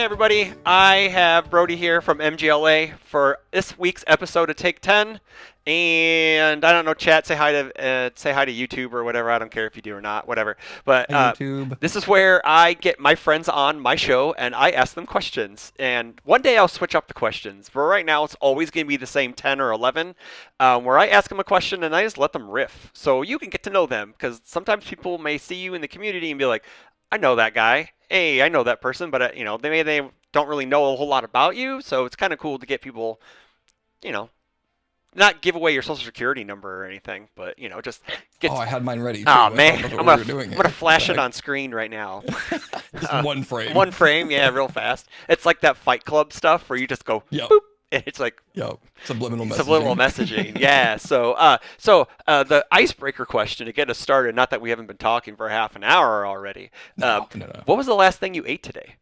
Hey everybody, I have Brody here from MGLA for this week's episode of Take 10. And I don't know, chat, say hi to YouTube or whatever. I don't care if you do or not, whatever. But Hey, YouTube. this is where I get my friends on my show and I ask them questions. And one day I'll switch up the questions. But right now it's always going to be the same 10 or 11, where I ask them a question and I just let them riff. So you can get to know them because sometimes people may see you in the community and be like, I know that guy. Hey, I know that person, but they don't really know a whole lot about you. So it's kind of cool to get people, you know, not give away your social security number or anything, but just get. Oh, I had mine ready too. Oh I thought man, that's I'm what we gonna were doing I'm gonna here. What flash the it on heck? screen right now. Just one frame. One frame, yeah, real fast. It's like that Fight Club stuff where you just go Yep. boop, and it's like Yep. Subliminal subliminal messaging. messaging. Yeah. So, the icebreaker question to get us started. Not that we haven't been talking for half an hour already. No. What was the last thing you ate today?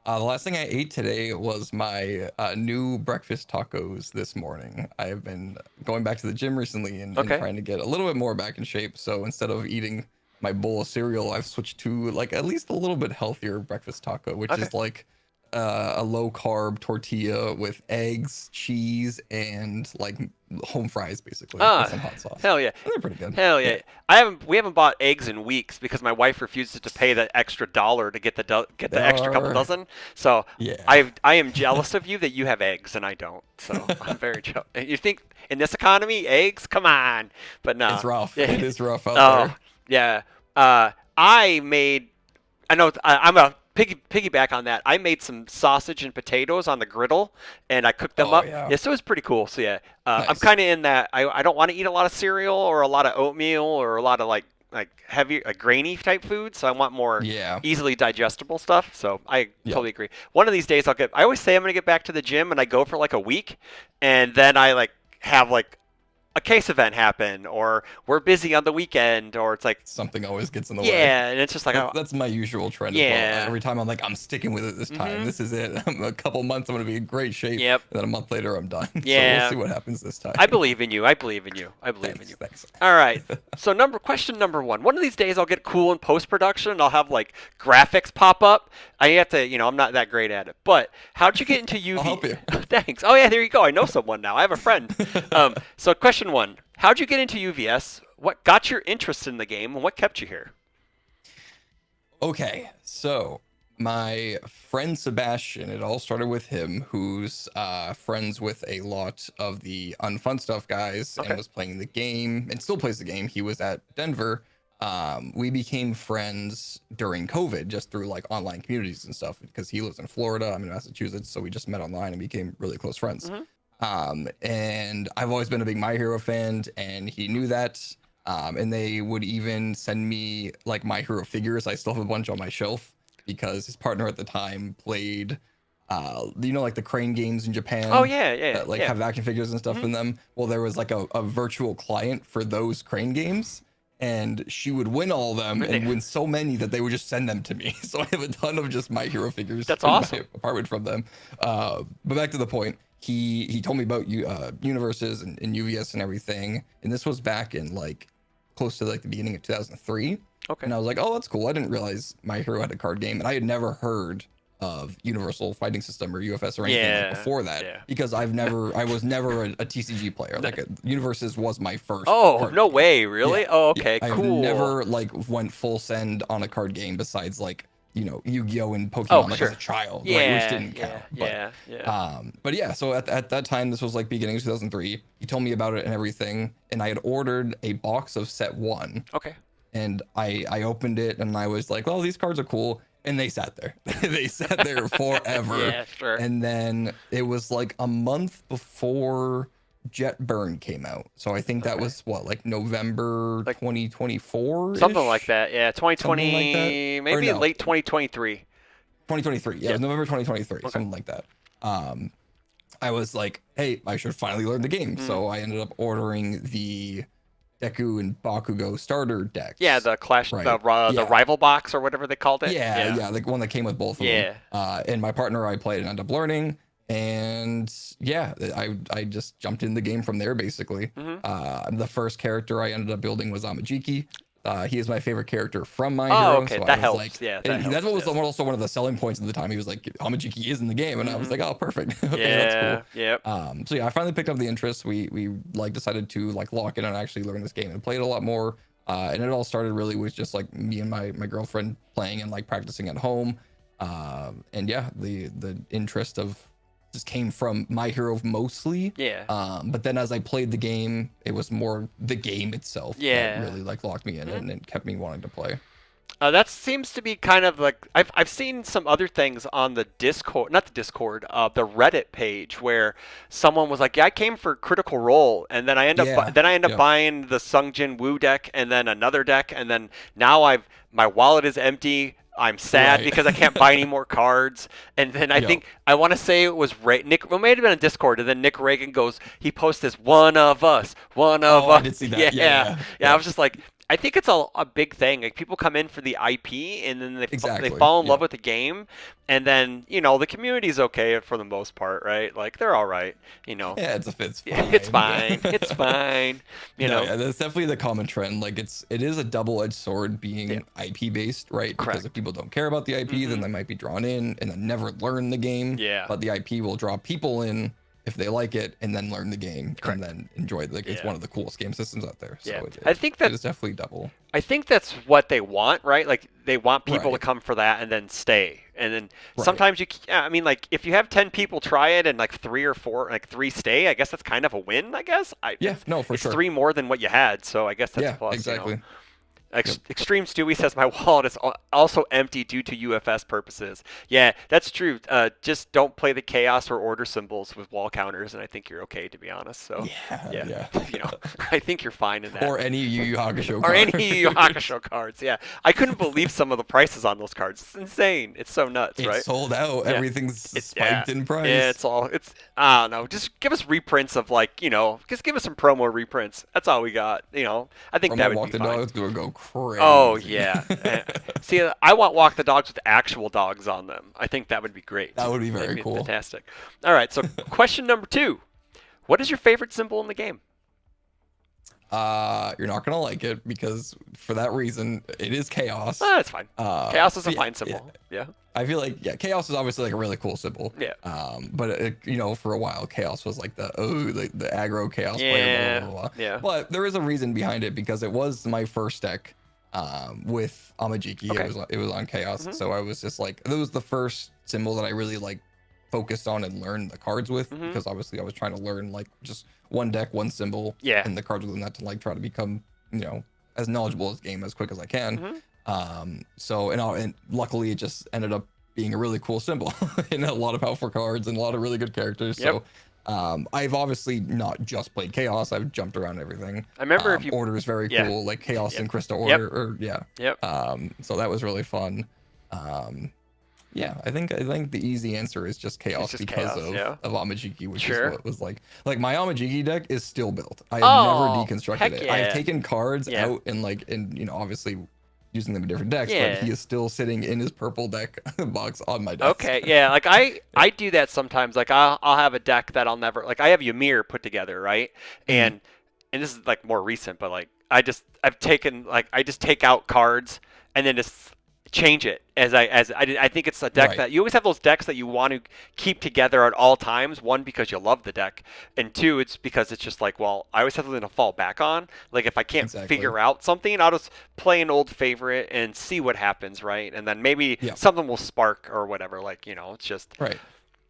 The last thing I ate today was my new breakfast tacos this morning. I have been going back to the gym recently and Okay. trying to get a little bit more back in shape. So instead of eating my bowl of cereal, I've switched to like at least a little bit healthier breakfast taco, which Okay. is like a low carb tortilla with eggs, cheese, and like home fries basically with Ah, some hot sauce. hell yeah. And they're pretty good. Hell Yeah. yeah! We haven't bought eggs in weeks because my wife refuses to pay the extra dollar to get get They the extra couple are, dozen. So yeah. I am jealous of you that you have eggs and I don't. So I'm very jealous. You think in this economy, eggs? Come on, but no. It's rough. Yeah. It is rough out Oh there. yeah. I made. I know I'm a piggyback on that. I made some sausage and potatoes on the griddle, and I cooked them Oh up. yeah. Yeah, so it was pretty cool. So yeah, I'm Nice. kind of in that. I don't want to eat a lot of cereal or a lot of oatmeal or a lot of like heavy, grainy type food. So I want more Yeah. easily digestible stuff. So I Yep. totally agree. One of these days I'll get. I always say I'm gonna get back to the gym, and I go for like a week, and then I like have like a case event happen, or we're busy on the weekend, or it's like Something always gets in the way. yeah, and it's just like That's oh that's my usual trend as well. yeah. Every time I'm like, I'm sticking with it this time. Mhm. This is it. A couple months, I'm gonna be in great shape, Yep. and then a month later, I'm done. So we'll Yeah. see what happens this time. I believe in you. I believe in you. I believe in you. Thanks. All right. So question number one. One of these days I'll get cool in post production and I'll have like graphics pop up. I have to, I'm not that great at it. But how'd you get into UV? I'll help you. Thanks. Oh yeah, there you go. I know someone now. I have a friend. So question one. How'd you get into UVS? What got your interest in the game and what kept you here? Okay, so my friend Sebastian, it all started with him, who's friends with a lot of the Unfun Stuff guys and Okay. was playing the game and still plays the game. He was at Denver. We became friends during COVID just through like online communities and stuff because he lives in Florida, I'm in Massachusetts, so we just met online and became really close friends. Hmm. And I've always been a big My Hero fan, and he knew that. And they would even send me like My Hero figures. I still have a bunch on my shelf because his partner at the time played, like the crane games in Oh Japan yeah, yeah, that like yeah. have action figures and stuff Hmm. in them. Well, there was like a virtual client for those crane games. And she would win all of them Really? and win so many that they would just send them to me. So I have a ton of just My Hero figures That's in awesome. my apartment from them. But back to the point, he told me about UniVersus and UVS and everything, and this was back in like close to like the beginning of 2003. Okay. And I was like, oh, that's cool. I didn't realize My Hero had a card game, and I had never heard of Universal Fighting System or UFS or anything like Yeah. before that Yeah. because I was never a TCG player. Like Universes was my first Oh, card no game. way, Yeah, really? Oh, yeah. okay, I have cool. never like went full send on a card game besides like Yu-Gi-Oh and Oh, Pokemon like as sure. a child, like which Yeah, didn't yeah, count. yeah, yeah. But yeah, so at that time, this was like beginning of 2003. He told me about it and everything, and I had ordered a box of set one, Okay. and I opened it and I was like, well, these cards are cool, and they sat there. They sat there forever, Yeah, sure. and then it was like a month before Jet Burn came out. So I think that Okay. was what, like November Like 2024 something like ish, that. Yeah, something like that, 2020, or maybe no, late 2023. 2023. Yeah, it Yeah. was November 2023, Okay. something like that. Um, I was like, hey, I should finally learn the game. Mm. So I ended up ordering the Deku and Bakugo starter Yeah, decks. the Clash, Right. the Yeah. rival box or whatever they called it. Yeah, Yeah. yeah, the one that came with both of Yeah. them. And my partner, I played and ended up learning. And yeah, I just jumped in the game from there basically. Hmm. The first character I ended up building was Amajiki. He is my favorite character from My Oh, Hero, okay, so I that was like, helps. Yeah, that and helps. that was Yes. also one of the selling points at the time. He was like, Hamajiki is in the game, and I was Hmm. like, oh, perfect. Okay, that's cool. Yeah. Yep. So yeah, I finally picked up the interest. We like decided to like lock in and actually learn this game and play it a lot more. And it all started really with just like me and my girlfriend playing and like practicing at home. And yeah, the interest of just came from My Hero mostly. Yeah. But then as I played the game, it was more the game itself that Yeah. really like locked me in Mhm. and kept me wanting to play. That seems to be kind of like I've seen some other things on the Discord, not the Discord, the Reddit page where someone was like, "Yeah, I came for Critical Role, and Yeah. then I end up Yep. buying the Sungjin Woo deck, and then another deck, and then now I've my wallet is empty. I'm sad Right. because I can't buy any more cards." And then I Yep. think I want to say it was Nick. Well, it may have been on Discord, and then Nick Reagan goes, he posts this one of us, one of Oh, I us. did see that. Yeah. Yeah, Yeah. yeah. I Yep. was just like, I think it's a big thing. Like people come in for the IP and then they Exactly. fall in love Yep. with the game, and then the community's okay for the most part, right? Like they're all right, you know. Yeah. It's It's fine. Yeah. fine. It's fine. You No, know. yeah, that's definitely the common trend. Like it is a double-edged sword Yeah. being IP based, right? Because if Correct. people don't care about the IP, then Hmm. they might be drawn in and then never learn the game. Yeah. But the IP will draw people in if they like it and then learn the game and Correct. then enjoy it. Like it's Yeah. one of the coolest game systems out there. So Yeah. it, I it, think it that is definitely double. I think that's what they want, right? Like they want people to Right. come for that and then stay. And then Right. sometimes I mean, like if you have 10 people try it and like three or four, like three stay, I guess that's kind of a win. I guess Yeah, no, for it's sure. three more than what you had, so I guess that's a Yeah, plus. exactly. Yep. Extreme Stewie says my wallet is also empty due to UFS purposes. Yeah, that's true. Just don't play the chaos or order symbols with wall counters, and I think you're okay, to be honest. So, Yeah, yeah, yeah. I think you're fine in that. Or any Yu Yu Hakusho Or card. any Yu Yu Hakusho cards. Yeah, I couldn't believe some of the prices on those cards. It's insane. It's so nuts, It's right? sold out. Yeah. Everything's Yeah, spiked in price. yeah, it's I don't know. Just give us reprints of like just give us some promo reprints. That's all we got. I think From that my would Walk be the fine. Dog's gonna go Oh crazy. yeah. See, I want Walk the Dogs with actual dogs on them. I think that would be great. That would be That'd very be cool. fantastic. All right. So question number 2: what is your favorite symbol in the game? You're not gonna like it because for that reason, it is chaos. That's fine. Chaos is a But yeah, fine symbol. Yeah. I feel like chaos is obviously like a really cool symbol. Yeah. But for a while, chaos was like the aggro chaos player. Yeah. Blah, blah, blah, blah. Yeah. But there is a reason behind it because it was my first deck, with Amajiki. Okay. It was on chaos, Mhm. so I was just like, it was the first symbol that I really like focused on and learned the cards with Mhm. because obviously I was trying to learn like just one deck, one symbol, Yeah. and the cards within that to like try to become as knowledgeable as game as quick as I can. Mhm. And luckily it just ended up being a really cool symbol and a lot of powerful cards and a lot of really good characters. Yep. So I've obviously not just played chaos. I've jumped around everything. I remember if you. Order is very Yeah. cool, like chaos Yep. and Crystal Yep. Order. Or yeah. Yep. So that was really fun. Yeah, I think the easy answer is just chaos just because chaos, of yeah. Amajiki, which Sure. is what was like my Amajiki deck is still built. I have Oh, never deconstructed heck it. yeah. I've taken cards Yeah. out and obviously using them in different decks, Yeah. but he is still sitting in his purple deck box on my desk. Okay, yeah, like I do that sometimes. Like I'll have a deck that I'll never like. I have Ymir put together, right? And this is like more recent, but like I've taken like I just take out cards and then just change it I think it's a deck Right. that you always have those decks that you want to keep together at all times. One, because you love the deck, and two, it's because it's just like, well, I always have something to fall back on. Like if I can't Exactly. figure out something, I'll just play an old favorite and see what happens, right? And then maybe Yeah. something will spark or whatever. Like it's just Right.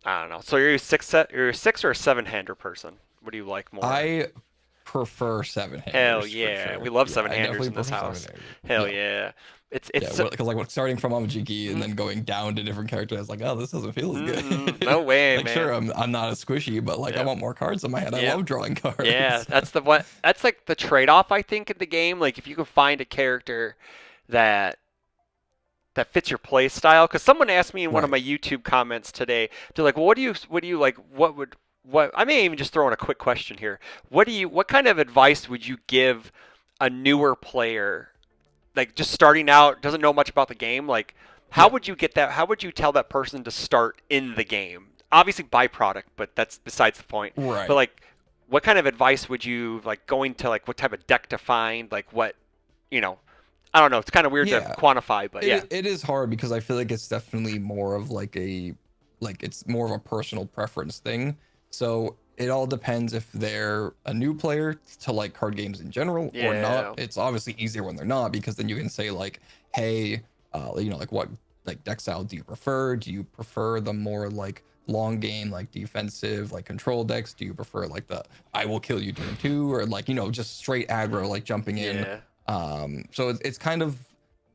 I don't know. So you're a six or a seven-hander person. What do you like more? I prefer seven handers. Hell for yeah, sure. we love Yeah, I seven-handers in definitely this prefer house. seven-handers. Hell Yeah. yeah. It's Yeah, because like starting from Amajiki and then going down to different characters, I was like, oh, this doesn't feel as good. no way, Like man. sure, I'm not as squishy, but like I Yeah. want more cards in my head. I Yeah. love drawing cards. Yeah, that's like the trade-off I think in the game. Like if you can find a character that fits your play style. Because someone asked me in one of my Right. YouTube comments today, they're like, well, what do you like? What I may even just throw in a quick question here. What kind of advice would you give a newer player, like just starting out, doesn't know much about the game? Like, how Yeah. would you get that? How would you tell that person to start in the game? Obviously, byproduct, but that's besides the point. Right. But like, what kind of advice would you like going to like what type of deck to find? Like what, you know, I don't know. It's kind of weird to Yeah, quantify, but yeah. it is hard because I feel like it's definitely more of like it's more of a personal preference thing. So it all depends if they're a new player to like card games in general or not. Yeah. It's obviously easier when they're not because then you can say like, hey, like what like deck style do you prefer? Do you prefer the more like long game, like defensive, like control decks? Do you prefer like the I will kill you turn two, or like just straight aggro, like jumping in? Yeah. So it's kind of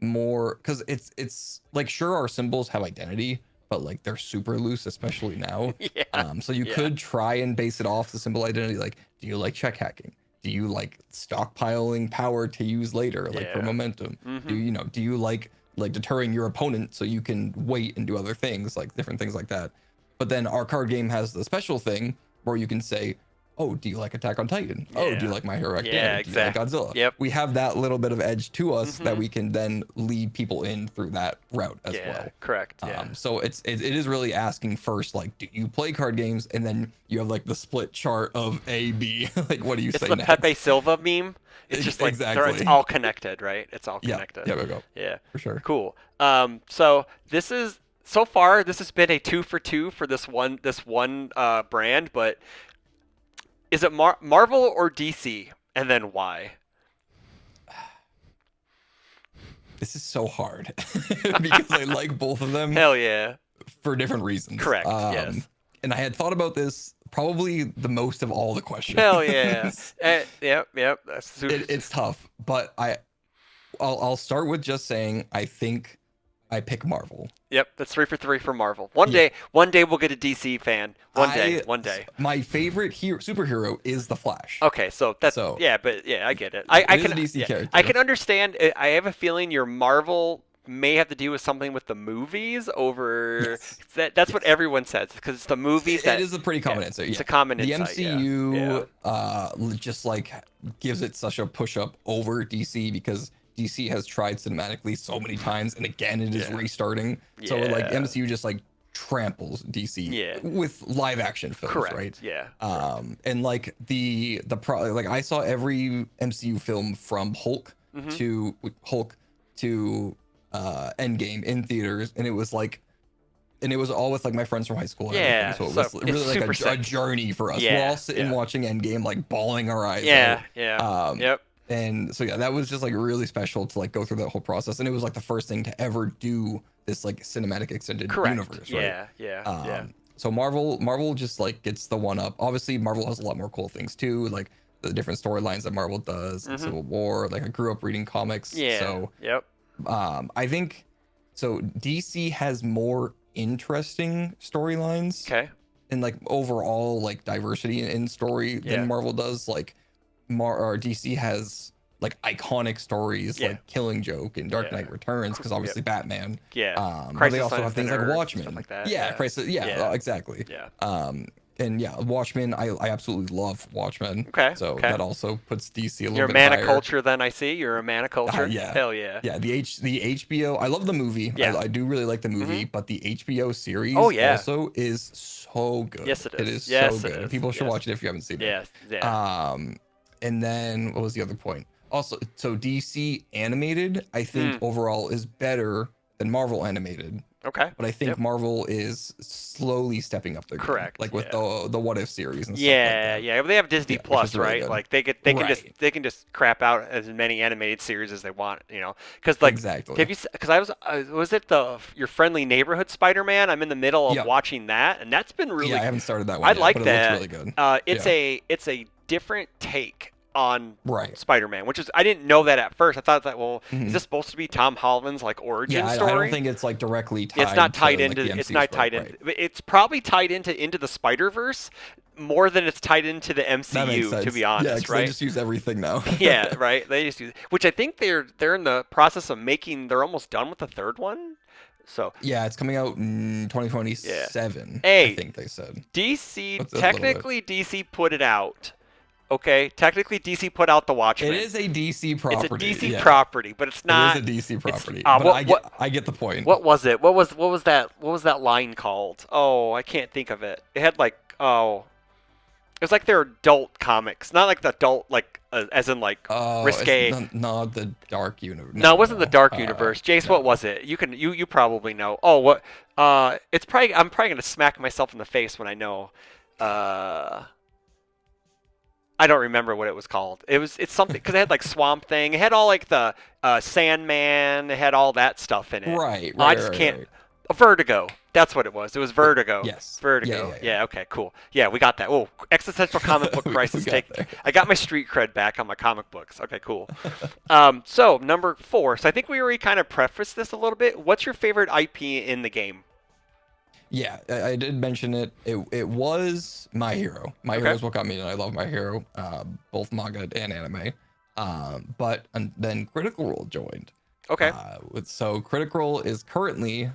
more because it's like sure our symbols have identity, but like they're super loose, especially now. Yeah. So you Yeah. could try and base it off the symbol identity. Like, do you like check hacking? Do you like stockpiling power to use later, like for Yeah. momentum? Mm-hmm. Do you like deterring your opponent so you can wait and do other things, like different things like that? But then our card game has the special thing where you can say, oh, do you like Attack on Titan? Oh, do you Yeah. like My Hero Academia? Yeah, Do you like exactly. Godzilla? Yep. We have that little bit of edge to us that Mhm. we can then lead people in through that route as Yeah. well. Correct. Yeah. So it is really asking first, like, do you play card games? And then you have like the split chart of A, B. Like, what do you It's say the next? Pepe Silva meme. It's just like Exactly. it's all connected, right? It's all Yeah, connected. yeah, we go Yeah. for sure. Cool. So this is so far this has been a 2 for 2 for this one brand, but is it Marvel or DC, and then why? This is so hard because I like both of them Hell yeah. for different reasons. Correct. Yes. And I had thought about this probably the most of all the questions. Hell yeah. Yep. That's super. It's tough, but I'll start with just saying I think I pick Marvel. Yep, that's 3 for 3 for Marvel. Yeah. One day we'll get a DC fan. One day. My favorite superhero is the Flash. Okay, so that's yeah, but yeah, I get it. I is can a DC yeah, character. I can understand. I have a feeling your Marvel may have to do with something with the movies over. Yes. That's what everyone says because it's the movies that It is a pretty common yeah, answer. It's Yeah. a common The insight. MCU Yeah. just like gives it such a push up over DC because DC has tried cinematically so many times and again it is Yeah. restarting. So like Yeah. MCU just like tramples DC Yeah. with live action films, Correct. right? Yeah. And like like I saw every MCU film from Hulk Mm-hmm. to Endgame in theaters, and it was all with like my friends from high school. And Yeah, everything. So it so was really it's like super a sick. journey for us. We're Yeah, all sitting yeah. watching Endgame, like bawling our eyes Yeah. out. Yeah. Yep. And so yeah, that was just like really special to like go through that whole process, and it was like the first thing to ever do this like cinematic extended Correct. universe, right? Yeah. Yeah. So Marvel just like gets the one up. Obviously, Marvel has a lot more cool things too, like the different storylines that Marvel does, and Civil War. Like I grew up reading comics, Yeah. so Yep. I think so. DC has more interesting storylines Okay. and like overall like diversity in story Yeah. than Marvel does. Like or DC has like iconic stories Yeah. like Killing Joke and Dark Yeah. Knight Returns because obviously Batman. Yeah. But Crisis they also on have things like Infinite Earth, Watchmen, stuff like that. Yeah, Yeah. Crisis. Yeah, Yeah. exactly. Yeah. And yeah, Watchmen. I absolutely love Watchmen. Okay, So okay. that also puts DC a little You're a bit man higher. of culture, then I see. You're a man of culture. Yeah. Hell yeah. Yeah, the HBO. I love the movie. Yeah. I do really like the movie, but the HBO series Oh, yeah. also is so good. Yes, it is. It is Yes, so it good. is. People should Yes. watch it if you haven't seen it. Yes. Yeah. And then what was the other point? Also, so DC animated, I think Hmm. overall is better than Marvel animated, Okay. but I think Yep. Marvel is slowly stepping up their game. Correct, Like with yeah. the What If series and stuff Yeah, like that. yeah. But they have Disney Yeah, which Plus, is really right? good. Like they can Right. they can just crap out as many animated series as they want, Because like Exactly. have you? Because was it your friendly neighborhood Spider-Man? I'm in the middle of Yep. watching that, and that's been really. Yeah, I haven't started that one. I yet, like but that. It looks really good. It's a different take on Right. Spider-Man, which is I didn't know that at first. I thought that Mhm. is this supposed to be Tom Holland's like origin Yeah, I story? don't think it's like directly tied. It's not tied to, into. like, the It's MCU not stuff, tied right. into. It's probably tied into the Spider-Verse more than it's tied into the That makes MCU. sense. To be Yeah, honest, 'cause they right? just use everything now. Yeah, right. They just use, which I think they're in the process of making. They're almost done with the third one. So Yeah, it's coming out in 2027. Hey. I think they said. DC That's a little bit. technically DC put it out. Okay, technically DC put out the Watchmen. It is a DC property. It's a DC yeah. property, but it's not. It is a DC property. uh, but what- I get the point. What was it? What was that line called? Oh, I can't think of it. It had like it was like their adult comics, not like the adult like as in like It's risque. not the dark universe. No, it No, wasn't the no, Dark Universe. Jace, what no. was it? You probably know. Oh, what? It's probably I'm probably gonna smack myself in the face when I know. Uh, I don't remember what it was called. It's something because it had like Swamp Thing. It had all like the Sandman. It had all that stuff in it. Right, I right, just right, can't. right. Vertigo. That's what it was. It was Vertigo. Yes. Yeah, Vertigo. yeah, yeah. Yeah. Okay. Cool. Yeah, we got that. Oh, existential comic book We crisis. got Take. there. I got my street cred back on my comic books. Okay. Cool. So number 4. So I think we already kind of prefaced this a little bit. What's your favorite IP in the game? Yeah, I did mention it. It was My Hero. My Hero Okay. is what got me, and I love My Hero, both manga and anime. But and then Critical Role joined. Okay. So Critical Role is currently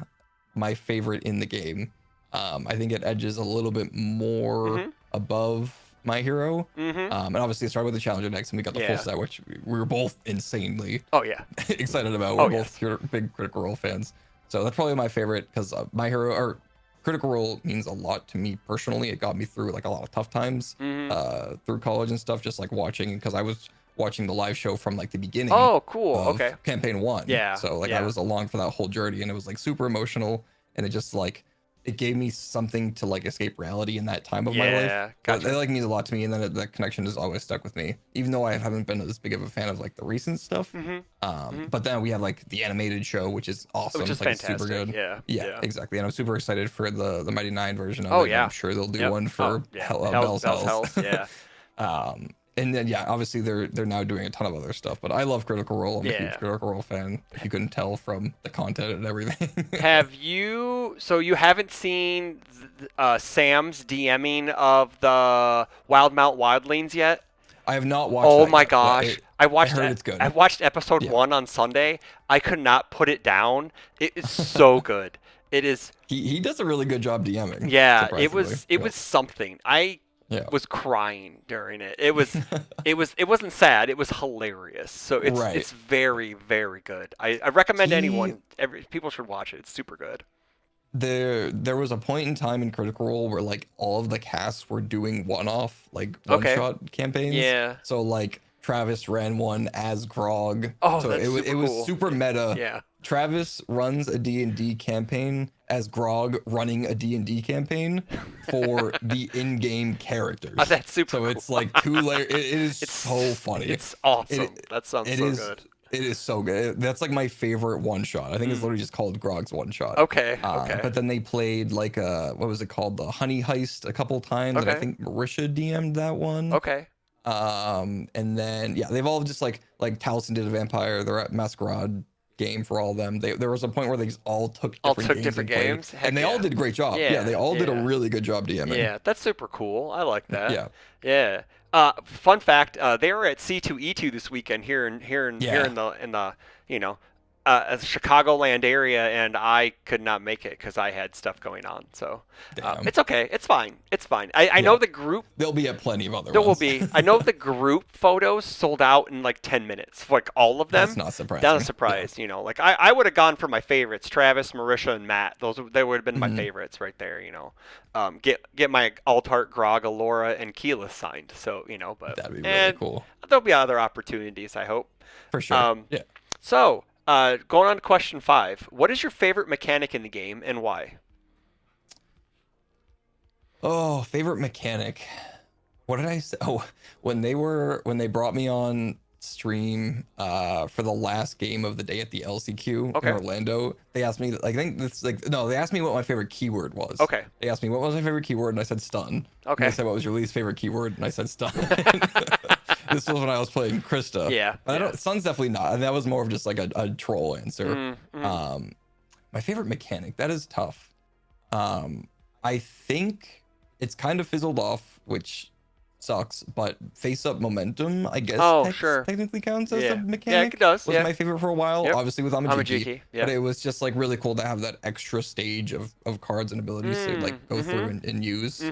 my favorite in the game. I think it edges a little bit more Mhm. above My Hero. Mhm. And obviously it started with the Challenger decks, and we got the full Yeah. set, which we were both insanely Oh yeah. excited about. Oh We're both yes. big Critical Role fans. So that's probably my favorite because My Hero or Critical Role means a lot to me personally. It got me through like a lot of tough times Mhm. through college and stuff, just like watching because I was watching the live show from like the beginning Oh cool. of Okay. campaign 1. Yeah. So like I Yeah. was along for that whole journey, and it was like super emotional, and it just like it gave me something to like escape reality in that time of my life. Yeah. So it Gotcha. like means a lot to me, and then that connection has always stuck with me, even though I haven't been as big of a fan of like the recent stuff. Mhm. Mhm. But then we have like the animated show, which is awesome. Which is Like it's super fantastic. good. Yeah. Yeah, Yeah. exactly. And I'm super excited for the Mighty Nine version of Oh it. And I'm yeah. sure they'll do Yep. one Oh for yeah. Bell's Bell's Hells. Hells. Yeah. And then yeah, obviously they're now doing a ton of other stuff. But I love Critical Role. I'm a huge Yeah. Critical Role fan. If you couldn't tell from the content and everything. Have you? So you haven't seen Sam's DMing of the Wildmount Wildlings yet? I have not watched Oh that my yet, but gosh! I I watched heard it. it's good. I watched episode Yeah, 1 on Sunday. I could not put it down. It is so good. It is. he does a really good job DMing. Yeah. It Surprisingly. was. It was something. I Yeah. was crying during it. It was. It was. It wasn't sad. It was hilarious. So it's. Right. It's very very good. I recommend He anyone. People should watch it. It's super good. there was a point in time in Critical Role where like all of the casts were doing one-off like Okay. one-shot campaigns. Yeah. So like Travis ran one as Grog. Oh, So that's it super was cool. super meta. Yeah. Travis runs a D&D campaign as Grog running a D&D campaign for the in-game characters. Oh, that's super So cool. it's like two layer. It is It's so funny. It's awesome. It, That sounds it so is. good. It is so good. That's like my favorite one shot. I think it's Mm. literally just called Grog's one shot. Okay. Okay. But then they played like what was it called? The Honey Heist a couple times, and I Okay. think Marisha DM'd that one. Okay. And then yeah, they've all just like Taliesin did a vampire. They're at Masquerade game for all of them. There was a point where they just all took All different took games different and played, games? Heck and they all yeah. did a great job. Yeah, Yeah, they all did a yeah. really good job DMing. Yeah, that's super cool. I like that. Yeah. Yeah. Fun fact: they were at C2E2 this weekend here in Yeah. in the you know Chicagoland area, and I could not make it because I had stuff going on. So Damn. it's okay. It's fine. It's fine. I know Yeah. the group. There'll be at plenty of other There will ones. be. I know the group photos sold out in like 10 minutes, like all of them. That's not surprising. Not a surprise, Like I would have gone for my favorites: Travis, Marisha, and Matt. They would have been my Mhm. favorites right there. Get my Altart, Grog, Alora, and Keyless signed. So but That'd be really and cool. there'll be other opportunities. I hope. For sure. Yeah. So going on to question 5: what is your favorite mechanic in the game and why? Oh, favorite mechanic. What did I say? Oh, when they brought me on stream for the last game of the day at the LCQ Okay. in Orlando, they asked me I think this like no, they asked me what my favorite keyword was. Okay. They asked me what was my favorite keyword, and I said stun. Okay. And they said what was your least favorite keyword, and I said stun. This was when I was playing Krista. Yeah, But I yeah. don't stun's definitely not. And that was more of just like a troll answer. Mm. My favorite mechanic, that is tough. I think it's kind of fizzled off, which sucks, but face up momentum, I guess Oh, sure. technically counts as Yeah. a Yeah, mechanic. it does. Was Yeah. my favorite for a while, Yep. obviously with Amajiki. Amajiki, yeah. But it was just like really cool to have that extra stage of cards and abilities to like go through and use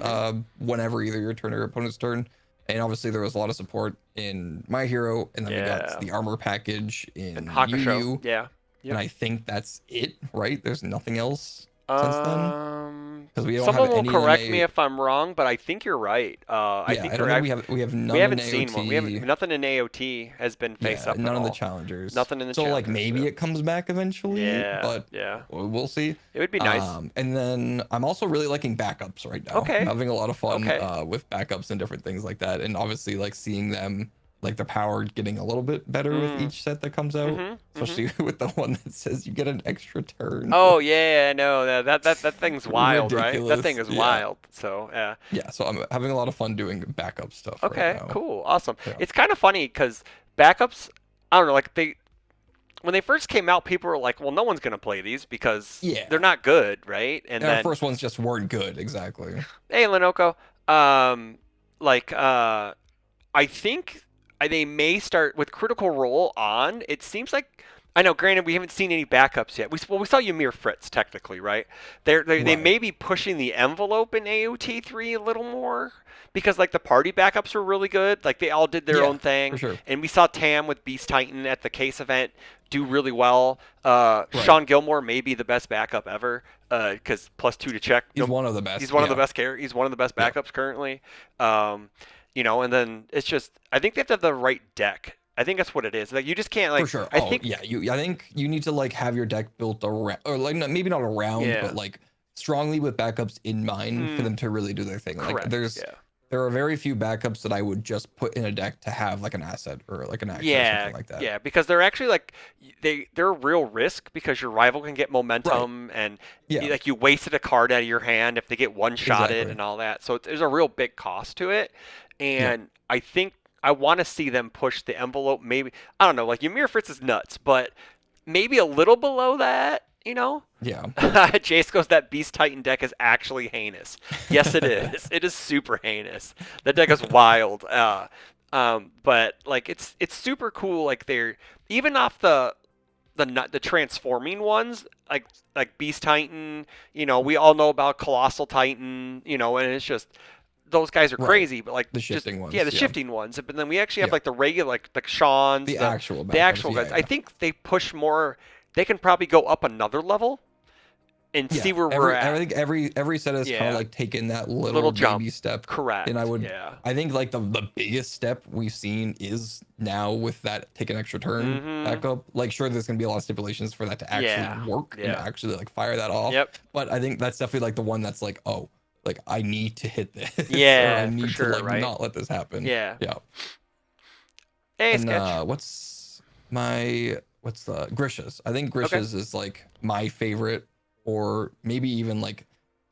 whenever either your turn or your opponent's turn. And obviously there was a lot of support in My Hero, and then we Yeah. got the armor package in And Hakusho. Yu. Yeah. Yep. And I think that's it, right? There's nothing else. since then? Because we don't have Someone will any in correct me A. if I'm wrong, but I think you're right. I Yeah, think I don't you're. think we have We none in haven't seen one. We haven't. AOT. Nothing in AOT has been face Yeah, up at none of the all. challengers. Nothing in the So like challengers. maybe Yeah. it comes back eventually, Yeah. but Yeah. we'll see. It would be nice. And then I'm also really liking backups right now. I'm Okay. having a lot of fun Okay. with backups and different things like that, and obviously like seeing them like the power getting a little bit better with Mm. each set that comes out, Mhm. Mhm. especially with the one that says you get an extra turn. Oh yeah, no, that thing's wild, right? That thing Ridiculous. is Yeah. wild. So yeah. Yeah, so I'm having a lot of fun doing backup stuff right Okay. now. Cool. Awesome. Yeah. It's kind of funny because backups. I don't know. Like when they first came out, people were like, "Well, no one's gonna play these because Yeah. they're not good, right?" And And our then, first ones just weren't good, exactly. hey, Lenoco, um, like I think they may start with Critical Role on. It seems like I know. Granted, we haven't seen any backups yet. We saw Ymir Fritz technically, right? They Right. may be pushing the envelope in AOT 3 a little more because like the party backups were really good. Like they all did their Yeah, own for thing, sure. and we saw Tam with Beast Titan at the case event do really well. Right. Sean Gilmore may be the best backup ever because +2 to check. He's one of the best. He's one of the Yeah. best He's one of the best Yeah. backups currently. Um, and then it's just I think they have to have the right deck. I think that's what it is. Like you just can't For like sure. I Oh, think yeah. I think you need to like have your deck built around, or like maybe not around, yeah. but like strongly with backups in mind for Mm, them to really do their thing. Like correct. Yeah. there are very few backups that I would just put in a deck to have like an asset or like an action or Yeah, something like that. yeah, because they're actually like they're a real risk because your rival can get Right. momentum and Yeah. like you wasted a card out of your hand if they get one shot it Exactly. and all that. So there's a real big cost to it, Yeah. and I think I want to see them push the envelope. Maybe I don't know. Like Ymir Fritz is nuts, but maybe a little below that. Yeah. Jace goes, that Beast Titan deck is actually heinous. Yes, it is. It is super heinous. That deck is wild. But like it's super cool. Like they're even off the transforming ones, like Beast Titan. We all know about Colossal Titan. And it's just those guys are Right. crazy. But like The just shifting ones. yeah, the Yeah. shifting ones. But then we actually have Yeah. like the regular like Sean's, The actual the backups. actual Yeah. guys. I Yeah. think they push more. They can probably go up another level and Yeah, see where we're at. I think every set has kind Yeah. of like taken that little Little baby jump. step, Correct. and Yeah. I think like the biggest step we've seen is now with that take an extra turn Mhm. backup. Like, sure, there's gonna be a lot of stipulations for that to actually Yeah. work and Yeah. actually like fire that off. Yep. But I think that's definitely like the one that's like, oh, like I need to hit this, or Yeah, I for need sure, to like right? not let this happen. Yeah. Yeah. Hey, And Sketch. what's the Grisha's? I think Okay. Grisha's is like my favorite, or maybe even like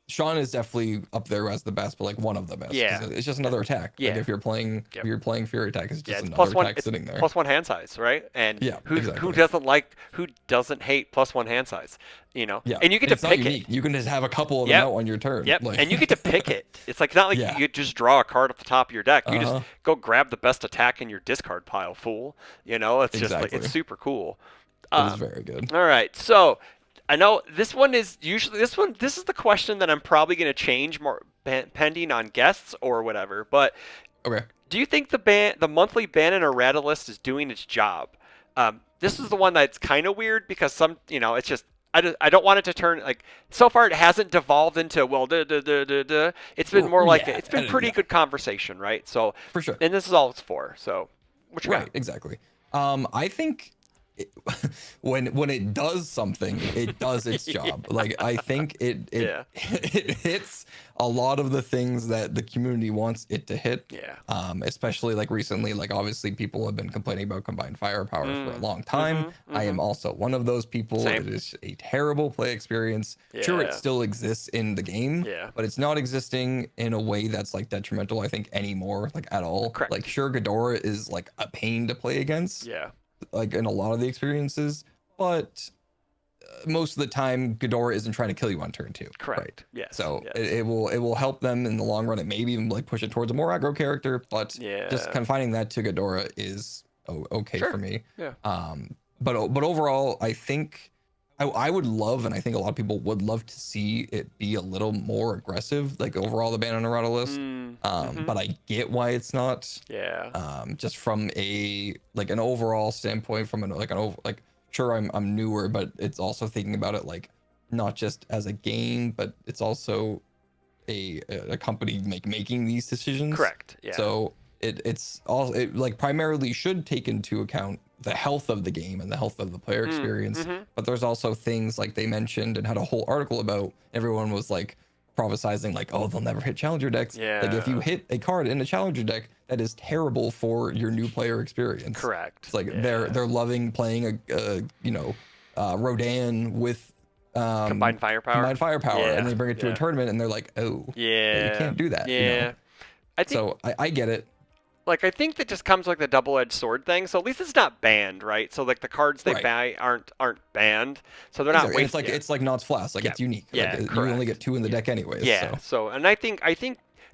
Sean is definitely up there as the best, but like one of the best. 'Cause Yeah. it's just another attack. Yeah. Like if you're playing Fury attack, it's Yeah, just it's another plus one. attack It's sitting there. plus one hand size, right? And Yeah, who exactly. who doesn't hate plus one hand size? Yeah, And you get to it's not pick unique. it. You can just have a couple of Yep. them out on your turn. Yep. Like, And you get to pick it. It's like not like Yeah. you just draw a card off the top of your deck. You just Uh-huh. go grab the best attack in your discard pile, fool. It's just like Exactly. it's super cool. It is very good. All right, so I know this one is usually this one. This is the question that I'm probably going to change more pending on guests or whatever. But Okay. do you think the monthly ban and errata list is doing its job? This is the one that's kind of weird because it's just I don't want it to turn like so far it hasn't devolved into well It's been more like Yeah, it's been pretty good conversation, right? So for sure. and this is all it's for. So what you Right, got? exactly. I think it, when it does something, it does its job. Like I think Yeah. it hits a lot of the things that the community wants it to hit. Yeah. Especially like recently, like obviously people have been complaining about combined firepower for a long time. I am also one of those people. Same. It is a terrible play experience. Sure, Yeah. it still exists in the game, Yeah. but it's not existing in a way that's like detrimental, I think, anymore, like at all. Correct. Like sure, Ghidorah is like a pain to play against, Yeah. like in a lot of the experiences, but most of the time Ghidorah isn't trying to kill you on turn 2. Correct. Right. Yes. So yes. it will help them in the long run. It maybe even like push it towards a more aggro character, but Yeah. just confining that to Ghidorah is okay Sure. for me. Yeah. But overall, I think I would love, and I think a lot of people would love to see it be a little more aggressive, like overall the ban on errata list. But I get why it's not. Yeah. Just from an overall standpoint, from sure I'm newer, but it's also thinking about it like not just as a game, but it's also a company making these decisions. Correct. Yeah. So it's all it like primarily should take into account the health of the game and the health of the player experience. Mm-hmm. But there's also things like they mentioned and had a whole article about. Everyone was like prophesizing like, oh, they'll never hit challenger decks. Like if you Yeah. hit a card in a challenger deck, that is terrible for your new player experience. Correct. It's like Yeah. they're loving playing Rodan with Combined firepower. Yeah. and they bring it to Yeah. a tournament and they're like, oh, Yeah. you can't do that. Yeah. I think So I get it. like I think that just comes like the double-edged sword thing. So at least it's not banned, right? So like the cards they Right. buy aren't banned, so they're not Exactly. And wasted. it's like Knott's Flask, like Yeah. it's unique. Yeah, Like, you only correct. get two in the deck anyways. Yeah. So So and I think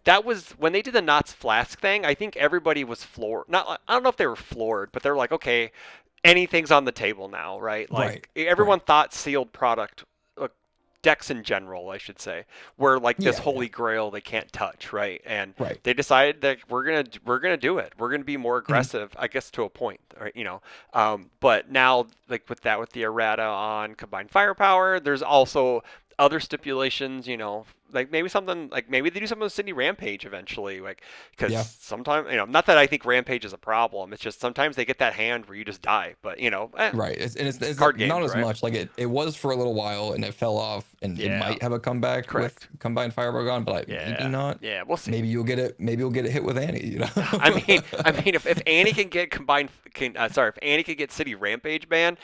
that was when they did the Knott's Flask thing. I think everybody was floored. Not I don't know if they were floored, but they're like, okay, anything's on the table now, right? Like everyone thought sealed product decks in general, I should say, were like this Yeah, holy grail they can't touch, right? And Right. they decided that we're gonna do it. We're gonna be more Mm-hmm. aggressive, I guess, to a point, right? But now, like with the errata on combined firepower, there's also other stipulations, like maybe something like maybe they do something with City Rampage eventually, like because Yeah. sometimes not that I think Rampage is a problem. It's just sometimes they get that hand where you just die, but Right. It's card not games, as right? much. Like it was for a little while and it fell off and it Yeah. might have a comeback Correct. with combined fireball gone, but Yeah. maybe not. Yeah, we'll see. Maybe you'll get it. Maybe you'll get it hit with Annie. I mean, if Annie can get if Annie can get City Rampage banned,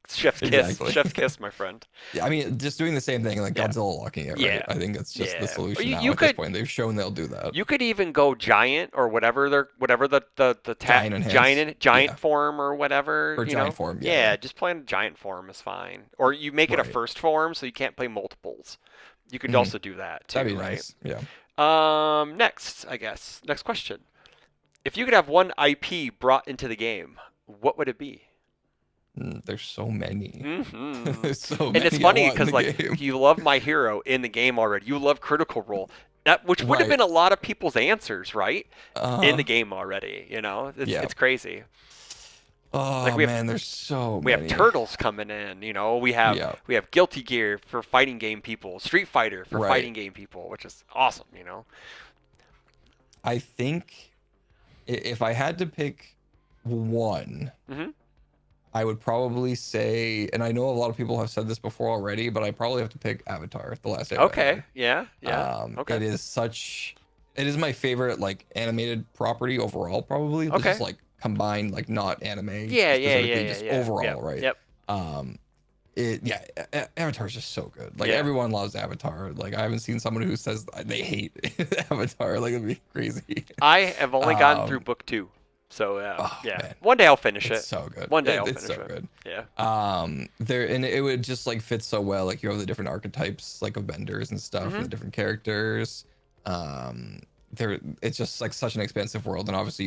chef's kiss, Exactly. chef's kiss, my friend. Yeah, I mean, just doing the same thing, like Yeah. Godzilla locking it, right? Yeah. I think it's just Yeah. the Or solution you- now you at this could- point. They've shown they'll do that. You could even go giant or whatever the Giant enhance. giant Yeah. form or whatever. Or you giant know? form, Yeah, yeah. just playing a giant form is fine. Or you make it a Right. first form so you can't play multiples. You could Mhm. also do that too, That'd be right? nice. Yeah. Next, I guess. Next question. If you could have one IP brought into the game, what would it be? There's so many. hmm There's so And many. it's I funny want in because the like game. you love My Hero in the game already. You love Critical Role. Which would have Right. been a lot of people's answers, right? In the Uh, game already. It's, Yeah. it's crazy. oh like we have- man, there's so We many. have Turtles coming in. We have Yeah. we have Guilty Gear for fighting game people, Street Fighter for Right. fighting game people, which is awesome. I think if I had to pick one, hmm I would probably say, and I know a lot of people have said this before already, but I probably have to pick Avatar: The Last Airbender. Okay. Yeah. Yeah. Okay. It is my favorite like animated property overall, probably. This Okay. is like combined, like not anime. Yeah. specifically, just Yeah. overall, Yep. right? Yep. Avatar is just so good. Like Yeah. everyone loves Avatar. Like I haven't seen someone who says they hate Avatar. Like it'd be crazy. I have only gotten Um, through book 2, so oh, yeah. man. One day I'll finish It's it. so good. One day I'll It's finish so it. good. Yeah. There and it would just like fit so well. Like you have the different archetypes like of benders and stuff, Mm-hmm. and the different characters. It's just like such an expansive world, and obviously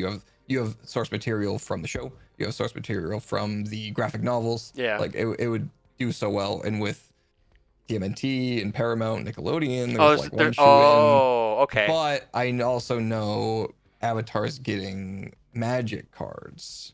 you have source material from the show. You have source material from the graphic novels. Yeah. Like it would do so well, and with TMNT and Paramount, Nickelodeon, Oh, there's like one shoe okay. But I also know Avatar's getting Magic cards.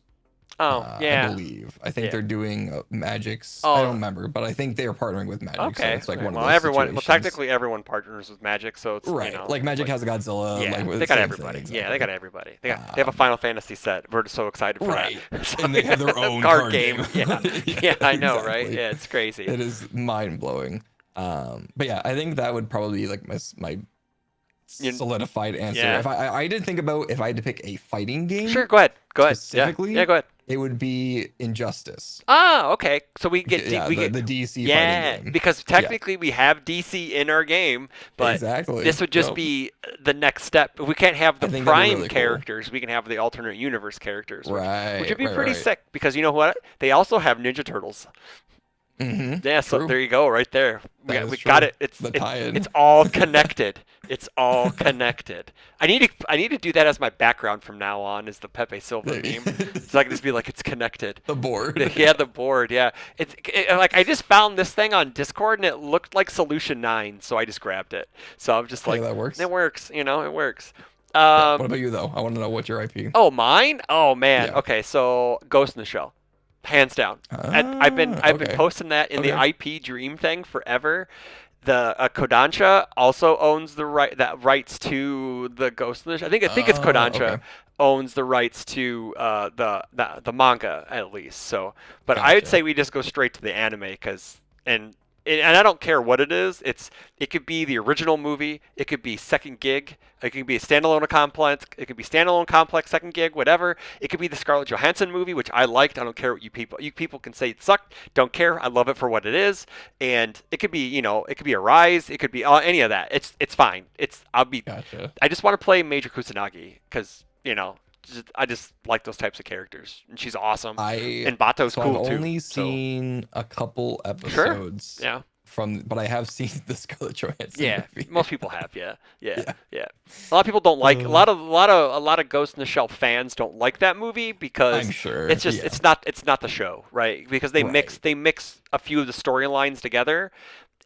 Oh, I yeah. believe. I think Yeah. they're doing Magic's. Oh. I don't remember, but I think they are partnering with Magic. Okay. So it's like one well, of those everyone. situations. Well, technically, everyone partners with Magic, so it's right. Like Magic has a Godzilla. Yeah, like, with they the got same everybody. thing, Yeah, they exactly. got everybody. They have a Final Fantasy set. We're so excited for Right. that. So, And they have their own card card game. game. Yeah, I know, right? exactly. Yeah, it's crazy. It is mind blowing. But yeah, I think that would probably be like my You- solidified answer. Yeah. If I did think about if I had to pick a fighting game, Sure, go ahead. Go ahead. Specifically? Yeah, go ahead. it would be Injustice. Ah, okay. So we get Yeah, we the get DC yeah, fighting game. because technically we have DC in our game, but Exactly. this would just Yep. be the next step. We can't have the I think that'd be prime really cool. characters. We can have the alternate universe characters, Right. which would be right, pretty right. sick. Because you know what? They also have Ninja Turtles. Mm-hmm. Yeah, so True. there you go, right there. That is We got true. it. It's The it- tie-in. it's all connected. It's all connected. I need to do that as my background from now on. Is the Pepe Silva meme? So I can just be like, it's connected. The board. Yeah, the board. Yeah, like I just found this thing on Discord and it looked like Solution 9, so I just grabbed it. So I'm just Hey, like, that works. It works. It works. Yeah, what about you though? I want to know what's your IP. Oh, mine? Oh man. Yeah. Okay, so Ghost in the Shell. hands down. I've been Okay. posting that in the Okay. IP Dream thing forever. The Kodansha also owns the rights to the Ghost in the Shell. I think it's Kodansha Okay. owns the rights to the manga at least. So, but I'd Gotcha. say we just go straight to the anime because and I don't care what it is. It could be the original movie. It could be second gig. It could be a standalone complex. It could be standalone complex second gig. Whatever. It could be the Scarlett Johansson movie, which I liked. I don't care what you people. You people can say it sucked. Don't care. I love it for what it is. And it could be it could be a Rise. It could be any of that. It's fine. Gotcha. I just want to play Major Kusanagi because I just like those types of characters, and she's awesome. I And Bato's so I've cool too. only So seen a couple sure. episodes Yeah. but I have seen the Scarlett Johansson Yeah, movie. most people have. Yeah, yeah, Yeah. yeah. A lot of people don't like Uh, a lot of Ghost in the Shell fans don't like that movie because I'm sure. it's just Yeah. it's not the show, right? Because Right. they mix a few of the storylines together,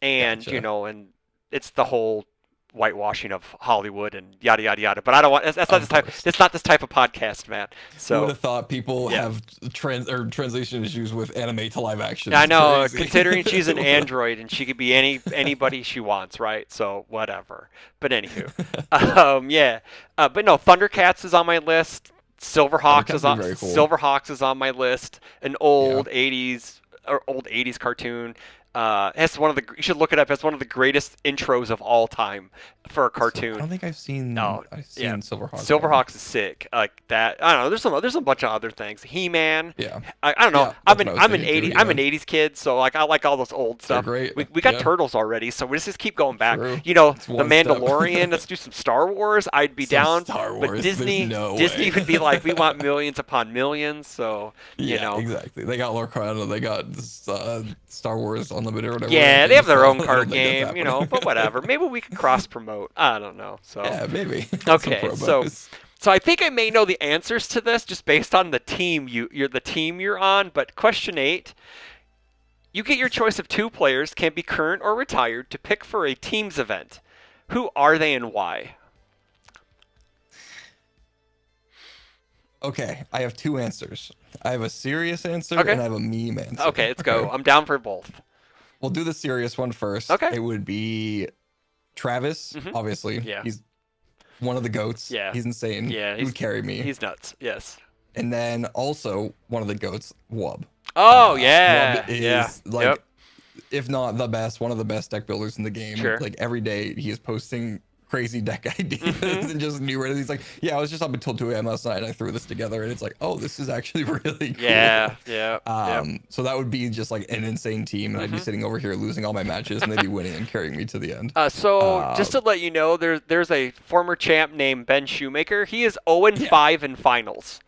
and Gotcha. and it's the whole whitewashing of Hollywood and yada yada yada. But I don't want that's not Of this type course. it's not this type of podcast, man. Who would So have thought people yeah. have translation issues with anime to live action? I It's know, crazy. considering she's an android and she could be anybody she wants, right? So whatever. But anywho, yeah. But no, Thundercats is on my list. Thundercats would be very cool. Silverhawks is on my list. An Yeah. old 80s cartoon. Has one of the you should look it up. It's one of the greatest intros of all time for a I don't cartoon. think I've seen No, yeah. Silverhawks one. Silverhawks is sick. Like that. I don't know. There's a bunch of other things. He-Man. Yeah. I don't know. Yeah, that's what I was thinking too. I'm Yeah. an 80s kid, so like I like all those old They're stuff. great. We got Yeah. Turtles already, so we just keep going back. True. It's The one step. Mandalorian. Let's do some Star Wars. I'd be Some down. Star But Wars. Disney, There's no Disney way. would be like, we want millions upon millions. So Yeah, exactly. They got Lorcana, they got Star Wars Unlimited or whatever. yeah, they have their own I don't card think that's game, happening. but whatever. Maybe we could cross promote. I don't know. So Yeah, maybe. Some okay, so promos. so I think I may know the answers to this just based on the team you're on. But question 8: you get your choice of 2 players, can be current or retired, to pick for a team's event. Who are they and why? Okay, I have 2 answers. I have a serious answer Okay. and I have a meme answer. Okay, let's go. I'm down for both. We'll do the serious one first. Okay. It would be Travis, obviously. Yeah. He's one of the goats. Yeah. He's insane. Yeah, He would carry me. He's nuts. Yes. And then also one of the goats, Wub. Oh yeah. Wub is Yeah. like, Yep. if not the best, one of the best deck builders in the game. Sure. Like every day he is posting crazy deck ideas and just new. He's like, yeah, I was just up until 2 a.m. last night and I threw this together and it's like, oh, this is actually really cool. Yeah. Yeah. Yep. So that would be just like an insane team, and I'd be sitting over here losing all my matches, and they'd be winning and carrying me to the end. So just to let you know, there's a former champ named Ben Shoemaker. He is 0-5 in finals,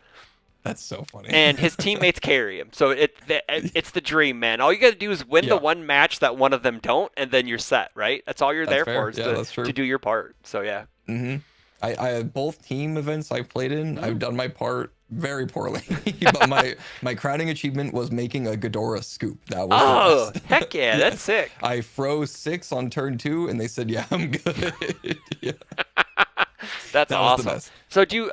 That's so funny. and his teammates carry him. So it's the dream, man. All you got to do is win the Yeah. one match that one of them don't, and then you're set, right? That's all you're That's there fair. for is Yeah, that's true. to do your part. So yeah. hmm I have both team events I've played in. Mm-hmm. I've done my part very poorly, but my crowning achievement was making a Ghidorah scoop. That was Oh the best. heck yeah, that's sick. I froze 6 on turn 2, and they said, "Yeah, I'm good." Yeah, That's that was the awesome. best. So do you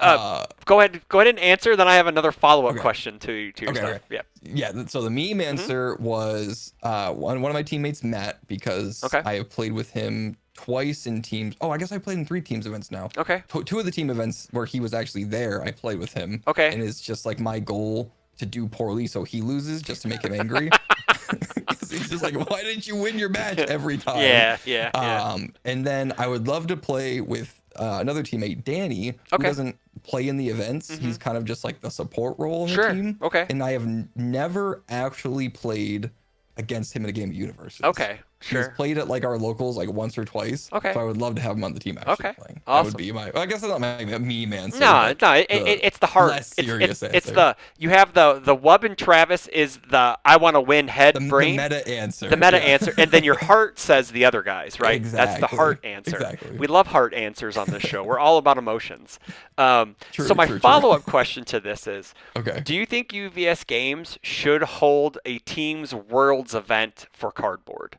go ahead and answer. Then I have another follow-up Okay. question to your Okay, stuff. okay. Yeah. Yeah, so the meme answer was one of my teammates, Matt, because Okay. I have played with him twice in teams. Oh, I guess I played in 3 teams events now. Okay. 2 of the team events where he was actually there, I played with him. Okay. And it's just like my goal to do poorly so he loses just to make him angry. 'Cause he's just like, why didn't you win your match every time? Yeah. And then I would love to play with another teammate, Danny, who Okay. doesn't play in the events. He's kind of just like the support role in Sure. the team. Okay. And I have never actually played against him in a game of UniVersus. Okay. He's Sure. played at like our locals like once or twice. Okay. So I would love to have him on the team actually Okay. playing. That Awesome. would be my. Well, I guess it's not my meme answer. No, but no, the it's the heart. less serious It's answer. the you have the Wub and Travis is the I want to win head the brain. meta answer. The meta yeah. answer, and then your heart says the other guys, right? That's the Exactly. heart answer. Exactly. We love heart answers on this show. We're all about emotions. True, So my true, true. follow-up question to this is: Okay. do you think UVS Games should hold a Teams Worlds event for cardboard?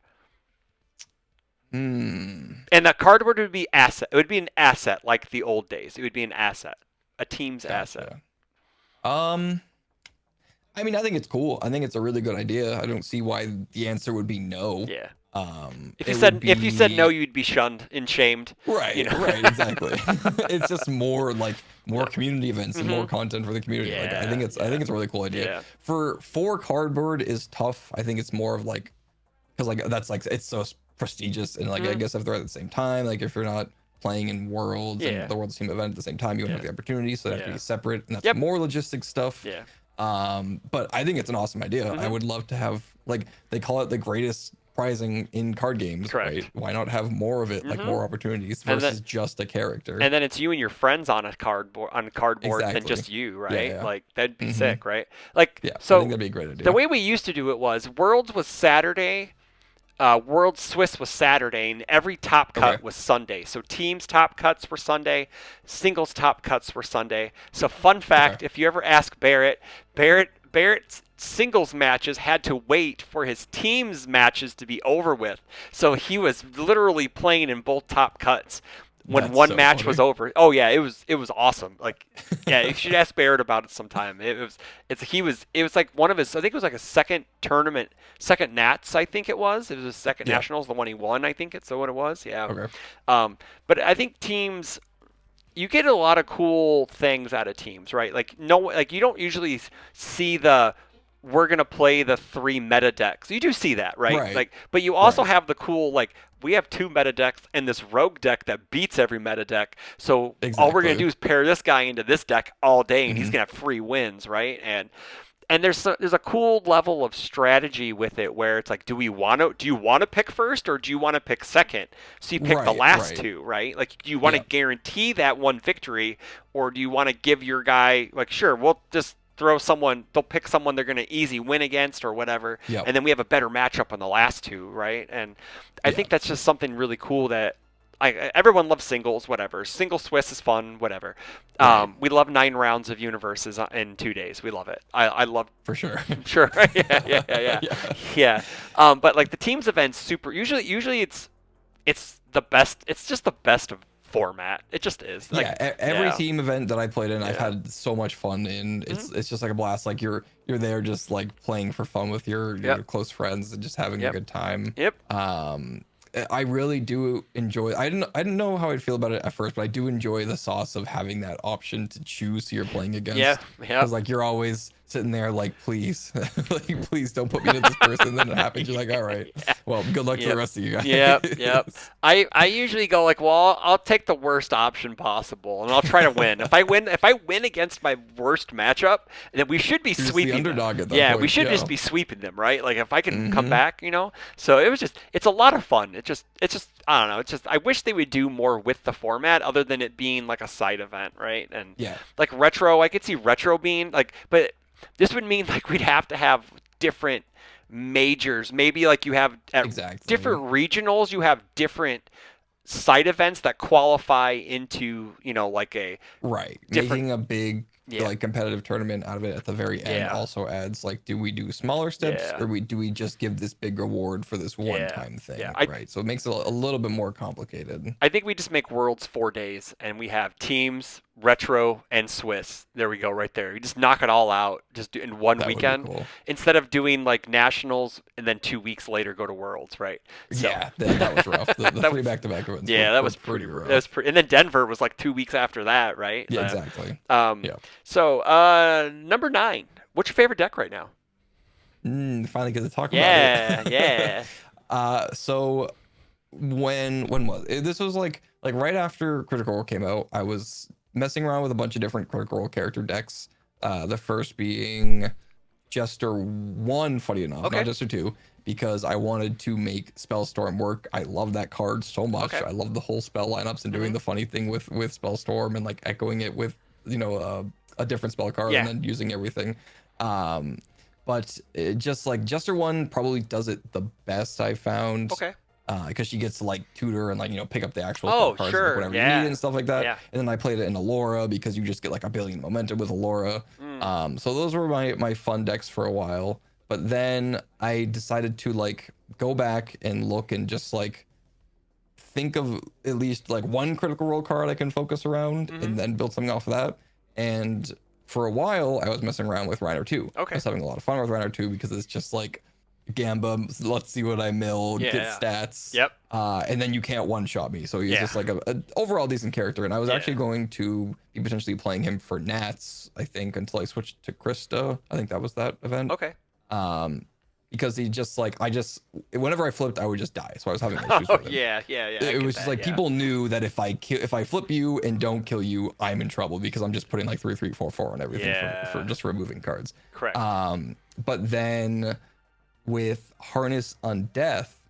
Hmm. And that cardboard would be asset. It would be an asset like the old days. It would be an asset, a team's asset. Gotcha. I mean, I think it's cool. I think it's a really good idea. I don't see why the answer would be no. Yeah. It would If you said no, be you'd be shunned and shamed. You right, know. right, exactly. It's just more like more community events and more Hmm. content for the community. Like I Yeah. think it's a really cool idea. Yeah. For cardboard is tough. I think it's more of like because like that's like it's so prestigious and like I Mhm. guess if they're at the same time, like if you're not playing in worlds and Yeah. the world's team event at the same time, you wouldn't Yeah. have the opportunity, so they have to Yeah. be separate, and that's Yep. more logistics stuff. Yeah. But I think it's an awesome idea. I Hmm. would love to have like they call it the greatest prizing in card games, right? Correct. Why not have more of it, like Hmm. more opportunities And versus just a character? and then it's you and your friends on a cardboard than Exactly. just you, Yeah, right? yeah. Like that'd be Hmm. sick, right? Like Yeah, I think so that'd be a great the idea. way we used to do it was Worlds was Saturday, World Swiss was Saturday, and every top Okay. cut was Sunday. So teams top cuts were Sunday, singles top cuts were Sunday. So fun Okay. fact: if you ever ask Barrett's singles matches had to wait for his team's matches to be over with. So he was literally playing in both top cuts when That's one so match was funny. over. Oh yeah, it was awesome. Like yeah, you should ask Barrett about it sometime. It was like one of his, I think it was like a second tournament, second Nats, I think it was. It was his second Yeah. Nationals, the one he won, I think it's what it was. Yeah. Okay. But I think teams, you get a lot of cool things out of teams, right? Like no, like you don't usually see the we're gonna play the three meta decks. You do see that, right? Right. Like, but you also Right. have the cool like we have two meta decks and this rogue deck that beats every meta deck. So all we're gonna Exactly. do is pair this guy into this deck all day, and he's Hmm. gonna have free wins, right? And there's a cool level of strategy with it where it's like, do you want to pick first or do you want to pick second? So you pick the Right. last Right. two, right? Like, do you want to Yeah. guarantee that one victory, or do you want to give your guy like, sure, we'll just they'll pick someone they're going to easy win against or whatever, Yep. and then we have a better matchup on the last two, right? And I Yeah. think that's just something really cool that everyone loves singles, whatever. Single Swiss is fun, whatever. Right. We love 9 rounds of UniVersus in 2 days. We love it. I love. For sure. Sure. Yeah. Yeah. Yeah. But like the teams events, super. Usually it's the best. It's just the best of format. It just is. Like, Yeah, every yeah. team event that I played in, I've Yeah. had so much fun in. Mhm. It's just like a blast. Like you're there just like playing for fun with your Yep. close friends and just having a Yep. good time. Yep. I really do enjoy. I didn't know how I'd feel about it at first, but I do enjoy the sauce of having that option to choose who you're playing against. Yeah. Because Yep. like you're always sitting there like, please, like please don't put me to this person. Then it happens. You're like, all right, well, good luck to the Yep. rest of you guys. Yep. I usually go like, well, I'll take the worst option possible, and I'll try to win. If I win against my worst matchup, then we should be You're just the sweeping them. underdog at that Yeah, we point, should yeah. just be sweeping them, right? Like if I can come Mhm. back, you know. So it's a lot of fun. It's just I don't know. It's just I wish they would do more with the format, other than it being like a side event, right? And Yeah. like retro, I could see retro being like, but this would mean like we'd have to have different majors. Maybe like you have at Exactly. different regionals, you have different side events that qualify into, like a Right. different. Making a big Yeah. like competitive tournament out of it at the very end Yeah. also adds like, do we do smaller steps Yeah. or do we just give this big reward for this one time thing? Yeah. Right. So it makes it a little bit more complicated. I think we just make Worlds 4 days and we have teams, retro, and Swiss. There we go, right there. You just knock it all out just in one That would be weekend cool. instead of doing like nationals and then 2 weeks later go to Worlds, right? So, Yeah, that was rough. The That three was- back-to-back events. yeah, were that was pretty rough. That was pretty. And then Denver was like 2 weeks after that, right? Yeah, exactly. Yeah. So number 9. What's your favorite deck right now? Finally get to talk about Yeah, it. yeah. So when was it? This was like right after Critical Role came out. I was messing around with a bunch of different Critical Role character decks. The first being Jester 1, funny enough, Okay. not Jester 2, because I wanted to make Spellstorm work. I love that card so much. Okay. I love the whole spell lineups and doing the funny thing with Spellstorm and like echoing it with a different spell card Yeah. and then using everything. But it just like Jester 1 probably does it the best I found. Okay. Because she gets to like tutor and like pick up the actual Oh, spell cards sure, and whatever yeah. you need and stuff like that. Yeah. And then I played it in Allura because you just get like a billion momentum with Allura. So those were my fun decks for a while. But then I decided to like go back and look and just like think of at least like one Critical Role card I can focus around and then build something off of that. And for a while, I was messing around with Reiner 2. I Okay. was having a lot of fun with Reiner 2 because it's just like Gamba, let's see what I mill, get Yeah. stats, Yep. and then you can't one-shot me. So he's Yeah. just like a overall decent character. And I was Yeah. actually going to be potentially playing him for Nats, I think, until I switched to Krista. I think that was that event. Okay. Um, because he just like whenever I flipped, I would just die. So I was having issues Oh with him. yeah, yeah, yeah. I It get was just that, like yeah. people knew that if I flip you and don't kill you, I'm in trouble because I'm just putting like 3-3-4-4 and everything for Yeah. just removing cards. Correct. But then with Harness on Death,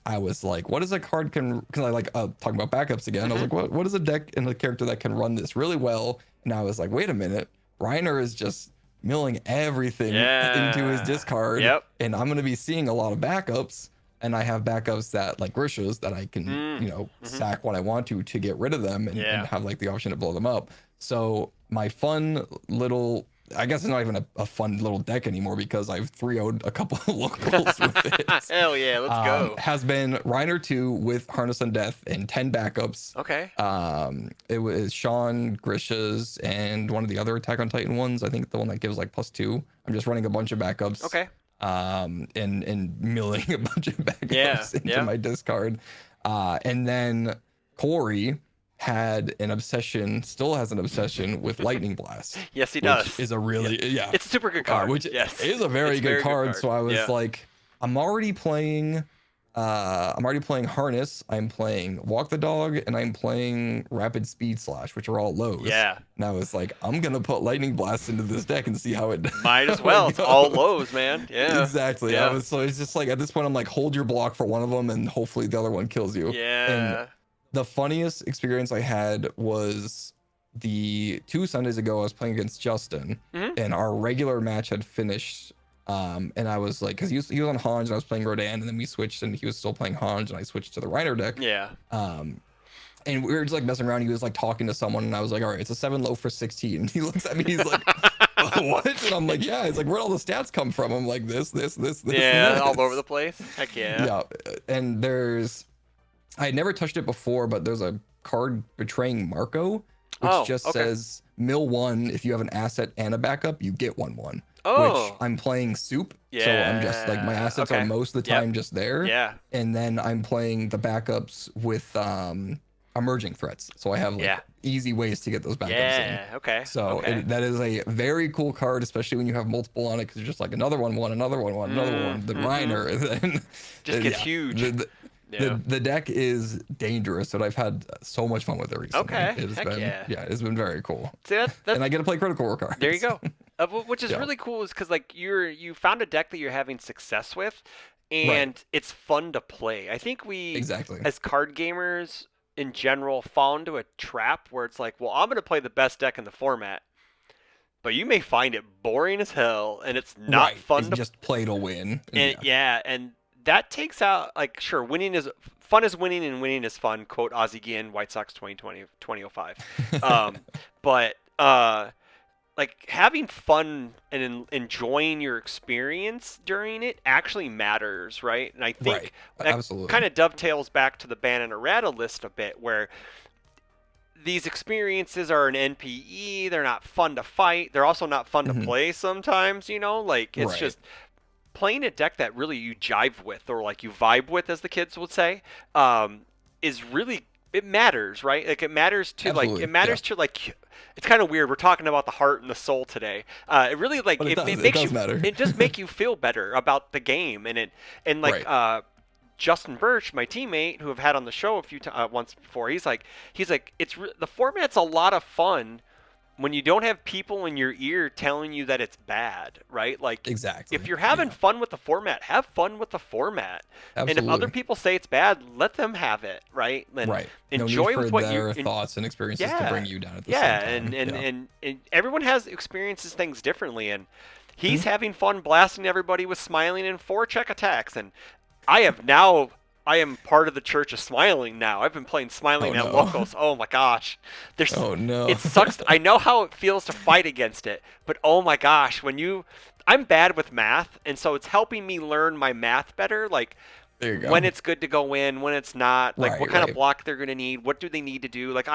I was like, what is a card can, because I like talking about backups again. I was like, what is a deck and a character that can run this really well? And I was like, wait a minute, Reiner is just milling everything into his Yeah. discard, Yep. and I'm gonna be seeing a lot of backups. And I have backups that like Grishas that I can, sack when I want to get rid of them and have like the option to blow them up. So my fun little, I guess it's not even a fun little deck anymore because I've 3-0'd a couple of locals with it. Hell yeah, let's go. Has been Reiner 2 with Harness on Death and 10 backups. Okay. It was Sean, Grishas, and one of the other Attack on Titan ones. I think the one that gives like +2. I'm just running a bunch of backups. Okay. And milling a bunch of backups into my discard. And then Corey had an obsession, still has an obsession with Lightning Blast. Yes, he does. Which is a really, It's a super good card. Which yes. is a very good card. So I was like, I'm already playing Harness, I'm playing Walk the Dog, and I'm playing Rapid Speed Slash, which are all lows. Yeah. And I was like, I'm gonna put Lightning Blast into this deck and see how it Might as well. It's all lows, man. Yeah. Exactly. Yeah. So it's just like at this point I'm like, hold your block for one of them and hopefully the other one kills you. Yeah. And the funniest experience I had was the 2 Sundays ago. I was playing against Justin, and our regular match had finished. And I was like, because he was on Hanj and I was playing Rodan, and then we switched, and he was still playing Hanj, and I switched to the Reiner deck. Yeah. And we were just like messing around. He was like talking to someone, and I was like, all right, it's a 7 low for 16. And he looks at me, he's like, what? And I'm like, yeah. He's like, where'd all the stats come from? I'm like, this. Yeah, all over the place. Heck yeah. Yeah. And I had never touched it before, but there's a card betraying Marco, which says mill 1. If you have an asset and a backup, you get 1/1. Oh. Which I'm playing soup. Yeah. So I'm just like, my assets are most of the time just there. Yeah. And then I'm playing the backups with emerging threats. So I have like easy ways to get those backups in. Yeah. Okay. So that is a very cool card, especially when you have multiple on it, because you're just like another one, another one, another one, the Reiner, and then just gets huge. The deck is dangerous, and I've had so much fun with it recently. Okay. It's been very cool. See, that's, and I get to play Critical Role cards. There you go. Which is really cool, is because like you found a deck that you're having success with, and it's fun to play. I think we as card gamers in general fall into a trap where it's like, well, I'm gonna play the best deck in the format, but you may find it boring as hell, and it's not fun to just play to win. And and that takes out, like, sure, winning is fun is winning and winning is fun, quote Ozzie Guillen, White Sox 2005. But like having fun and enjoying your experience during it actually matters, right? And I think that kind of dovetails back to the ban and errata list a bit, where these experiences are an NPE. They're not fun to fight. They're also not fun to play sometimes, like it's just playing a deck that really you jive with, or like you vibe with, as the kids would say, is really, it matters, right? Like it matters to to like, it's kind of weird. We're talking about the heart and the soul today. It really like it makes you matter. It does make you feel better about the game, and Justin Birch, my teammate, who I've had on the show a few once before, he's like the format's a lot of fun when you don't have people in your ear telling you that it's bad, right? Like, if you're having fun with the format, have fun with the format. Absolutely. And if other people say it's bad, let them have it, right? And enjoy no with what their thoughts and experiences to bring you down at the same time. And everyone experiences things differently, and he's having fun blasting everybody with smiling and 4-check attacks, and I am part of the Church of Smiling now. I've been playing Smiling at locals. Oh my gosh. It sucks. I know how it feels to fight against it, but oh my gosh, I'm bad with math, and so it's helping me learn my math better. Like, when it's good to go in, when it's not, like what kind of block they're going to need, what do they need to do. Like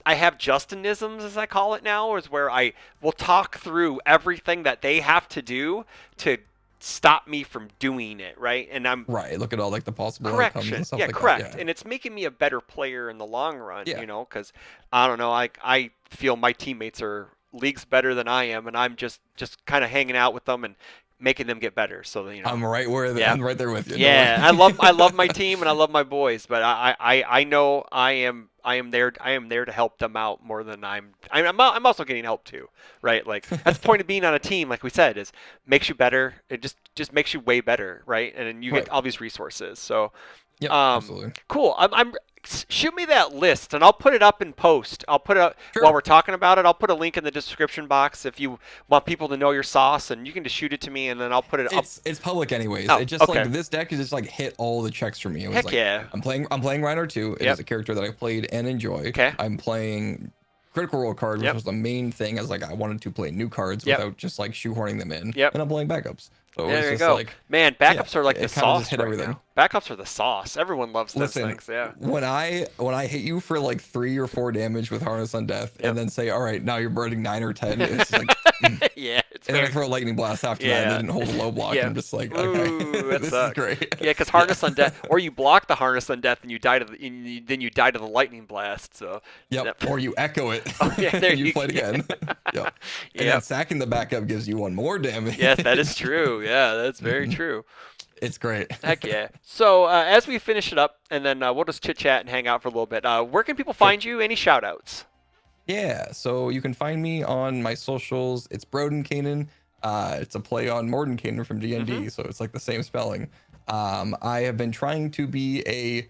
I have Justinisms, as I call it now, is where I will talk through everything that they have to do to stop me from doing it, right? And I'm Right. Look at all like the possible outcomes correction, and stuff yeah, like that. correct, Yeah. and it's making me a better player in the long run, Yeah. because I don't know, I feel my teammates are leagues better than I am, and I'm just kind of hanging out with them and making them get better. So yeah, I'm right there with you. Don't yeah, worry. I love my team and I love my boys, but I know I am there to help them out more than I'm also getting help too, right? Like that's the point of being on a team, like we said, is makes you better. It just makes you way better, right? And then you get Right. all these resources. So Yep. Absolutely. cool. I'm shoot me that list and I'll put it up in post. I'll put it up while Sure. we're talking about it. I'll put a link in the description box if you want people to know your sauce, and you can just shoot it to me and then I'll put it up. It's public anyways. Oh, It just okay. like this deck is just like hit all the checks for me. It was Heck like yeah. I'm playing Rhino 2. It Yep. is a character that I played and enjoy. Okay. I'm playing Critical Role card, which Yep. was the main thing, as like I wanted to play new cards Yep. without just like shoehorning them in. Yep. And I'm playing backups. So it was There you just go. like Man, yeah, backups are like the it kind of just sauce hit right everything. now. Backups are the sauce. Everyone loves those Listen, things. Yeah. when I hit you for like 3 or 4 damage with Harness on Death, Yep. and then say, all right, now you're burning 9 or 10, it's like, Yeah, it's and then I very. throw a lightning blast after that, and Yeah. they didn't hold a low block. Yeah. I'm just like, Ooh, okay, that this sucks. is great. Yeah, because harness on death, or you block the harness on death and you die to the, then you die to the lightning blast. So. Yep. Or you echo it. Oh yeah, there and you you play it again. Yep. And Yeah. then sacking the backup gives you 1 more damage. Yes, that is true. Yeah, that's very true. It's great. Heck yeah. So as we finish it up, and then we'll just chit chat and hang out for a little bit. Where can people find you? Any shout outs? Yeah, so you can find me on my socials. It's Brodenkainen. It's a play on Mordenkainen from D&D, so it's like the same spelling. I have been trying to be a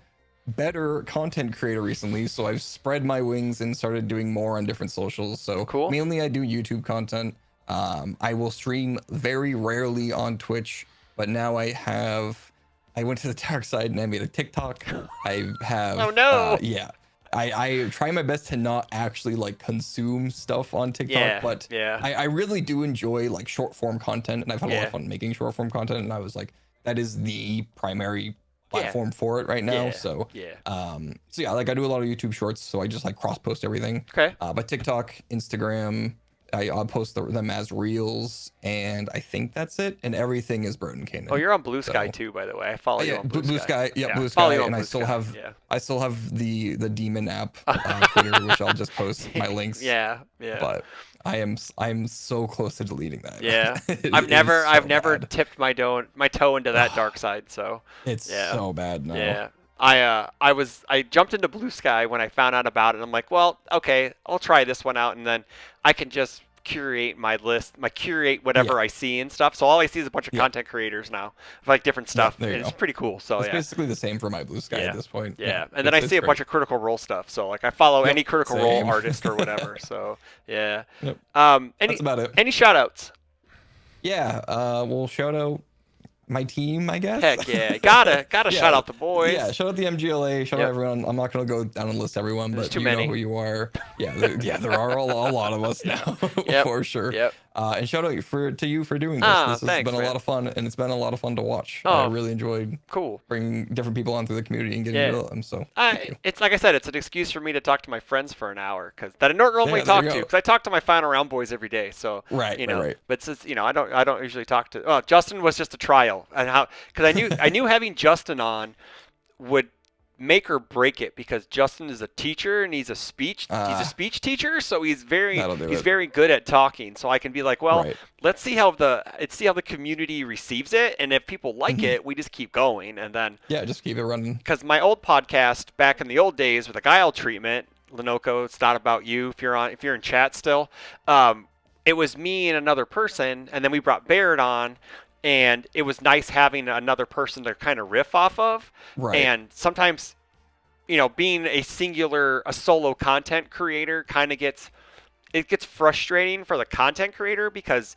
better content creator recently, so I've spread my wings and started doing more on different socials. So Cool. mainly I do YouTube content. I will stream very rarely on Twitch, but now I went to the dark side and I made a TikTok. I have Oh, no. yeah. I try my best to not actually like consume stuff on TikTok, Yeah, but yeah. I really do enjoy like short form content, and I've had a lot Yeah. of fun making short form content, and I was like, that is the primary platform for it right now. Yeah, So yeah. so yeah, like I do a lot of YouTube shorts, so I just like cross post everything. Okay. But TikTok, Instagram, I'll post them as reels, and I think that's it. And everything is Brodenkainen. Oh, you're on Blue Sky So- too, by the way. I follow you yeah, on Blue, Blue Sky. Yeah, Blue follow Sky, you on and I Blue still Sky. have Yeah. I still have the demon app Twitter, which I'll just post my links. Yeah, yeah. But I'm so close to deleting that. Yeah, It I've is never so bad. tipped my toe into that dark side. So It's yeah. so bad now. yeah, I jumped into Blue Sky when I found out about it. I'm like, well, okay, I'll try this one out, and then I can just curate my list, curate whatever Yeah. I see and stuff. So all I see is a bunch of Yeah. content creators now of like different stuff, there you and it's go. pretty cool. So It's yeah. basically the same for my Blue Sky Yeah. at this point. Yeah, and then I it's see a great. bunch of Critical Role stuff. So like I follow Yep, any Critical Role same. artist or whatever. So yeah. Yep. Any That's about it. any shout outs? Yeah. We'll shout out my team, I guess. Heck yeah, gotta Yeah. shout out the boys. Yeah, shout out the MGLA, shout Yep. out everyone. I'm not gonna go down and list everyone, There's but too you many. know who you are. Yeah, there are a lot of us now, Yep. for sure. Yep. And shout out to you for doing this. This has Thanks, been a man. lot of fun, and it's been a lot of fun to watch. Oh. I really enjoyed Cool. bringing different people onto the community and getting Yeah. to know them. So thank you. It's like I said, it's an excuse for me to talk to my friends for an hour because that I don't normally Yeah, there talk you to go. because I talk to my final round boys every day. So Right, you know, right. but since I don't usually talk to. Oh, Justin was just a trial, and because I knew having Justin on would make or break it because Justin is a teacher and he's a speech teacher, so he's very That'll do it. very good at talking. So I can be like, well, Right. let's see how the community receives it, and if people like Mhm. it, we just keep going, and then. Yeah, just keep it running. Because my old podcast back in the old days with the guile treatment, Lenoco, it's not about you. If you're in chat still, it was me and another person, and then we brought Barrett on, and it was nice having another person to kind of riff off of. Right. And sometimes, being a solo content creator kind of gets frustrating for the content creator because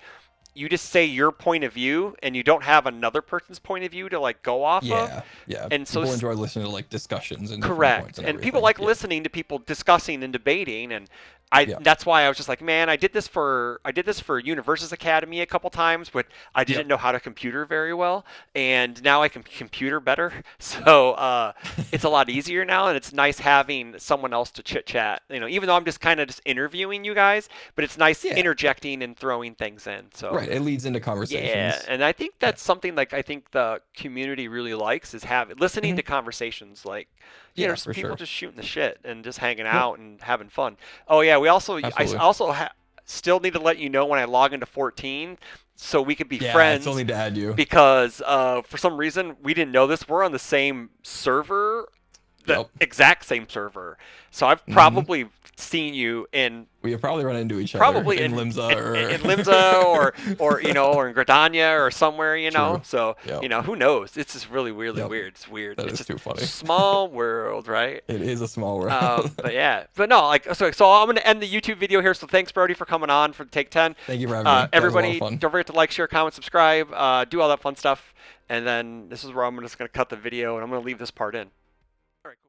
you just say your point of view and you don't have another person's point of view to like go off of. Yeah. And so people enjoy listening to like discussions and different Correct. points And and people everything. like Yeah. listening to people discussing and debating. And Yeah. That's why I was just like, man, I did this for UniVersus Academy a couple times, but I didn't Yep. know how to computer very well, and now I can computer better. So it's a lot easier now, and it's nice having someone else to chit chat. Even though I'm just kind of just interviewing you guys, but it's nice Yeah. interjecting and throwing things in. So Right. It leads into yeah, conversations. and I think Yeah. that's something like I think the community really likes is listening Hmm. to conversations like Yeah, just for people sure. just shooting the shit and just hanging Yep. out and having fun. Oh yeah, I Absolutely. also still need to let you know when I log into 14 so we could be Yeah, I still friends need to add you. because for some reason we didn't know this. We're on the same server, the Yep. exact same server. So I've Hmm. probably seen you in We have probably run into each other probably in in Limsa in or Limsa or in Gradania or somewhere, True. So Yep. Who knows? It's just really, really Yep. weird. It's weird. That It's is just too funny. small world, right? It is a small world. But yeah, but no, like so I'm gonna end the YouTube video here. So thanks, Brody, for coming on for the Take 10. Thank you for having me. That was a lot of Everybody, fun. don't forget to like, share, comment, subscribe, do all that fun stuff. And then this is where I'm just gonna cut the video and I'm gonna leave this part in. All right, cool.